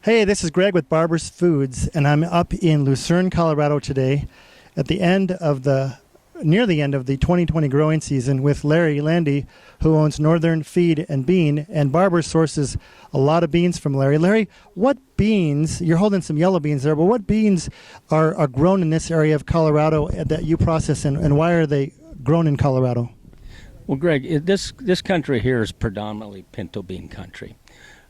Hey, this is Greg with Barber's Foods, and I'm up in Lucerne, Colorado today at the end of near the end of the 2020 growing season with Larry Lande, who owns Northern Feed and Bean, and Barber sources a lot of beans from Larry. Larry, what beans, you're holding some yellow beans there, but what beans are grown in this area of Colorado that you process, and why are they grown in Colorado? Well, Greg, this country here is predominantly pinto bean country.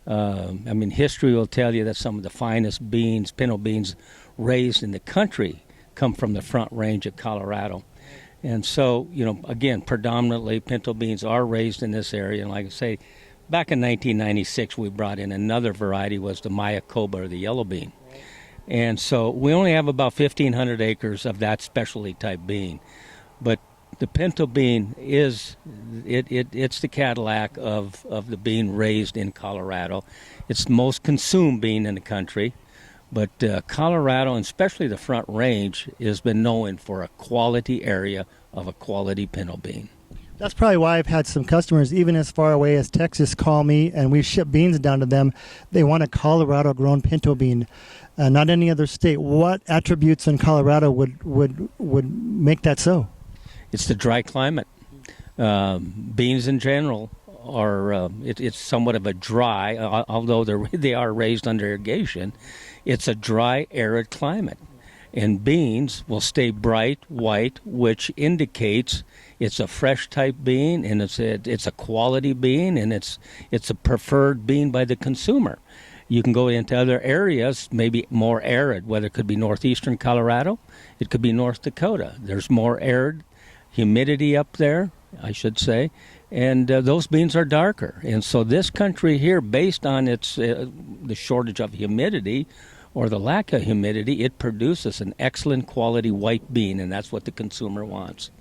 History will tell you that some of the finest beans, pinto beans, raised in the country come from the Front Range of Colorado. And so, again, predominantly pinto beans are raised in this area. And like I say, back in 1996, we brought in another variety, was the Mayakoba, or the yellow bean. And so we only have about 1,500 acres of that specialty type bean. But the pinto bean it's the Cadillac of the bean raised in Colorado. It's the most consumed bean in the country. But Colorado, and especially the Front Range, has been known for a quality area of a quality pinto bean. That's probably why I've had some customers, even as far away as Texas, call me, and we ship beans down to them. They want a Colorado-grown pinto bean, not any other state. What attributes in Colorado would make that so? It's the dry climate. Beans in general are it's somewhat of a dry, although they are raised under irrigation. It's a dry, arid climate, and beans will stay bright white, which indicates it's a fresh type bean, and it's a quality bean, and it's a preferred bean by the consumer. You can go into other areas, maybe more arid, whether it could be northeastern Colorado, it could be North Dakota. There's more arid humidity up there, I should say, and those beans are darker. And so this country here, based on its the shortage of humidity or the lack of humidity, it produces an excellent quality white bean, and that's what the consumer wants.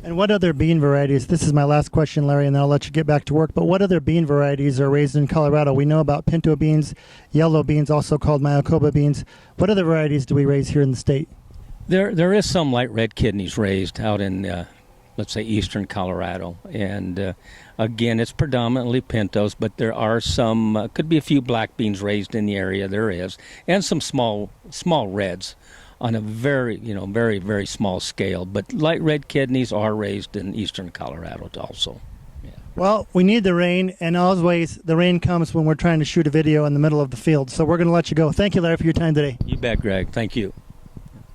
And what other bean varieties, this is my last question, Larry, and then I'll let you get back to work, but what other bean varieties are raised in Colorado? We know about pinto beans, yellow beans, also called Mayakoba beans. What other varieties do we raise here in the state? There is some light red kidneys raised out in, let's say, eastern Colorado. And again, it's predominantly pintos, but there are some, could be a few black beans raised in the area, there is, and some small reds on a very, very, very small scale. But light red kidneys are raised in eastern Colorado also. Yeah. Well, we need the rain, and always the rain comes when we're trying to shoot a video in the middle of the field. So we're going to let you go. Thank you, Larry, for your time today. You bet, Greg. Thank you.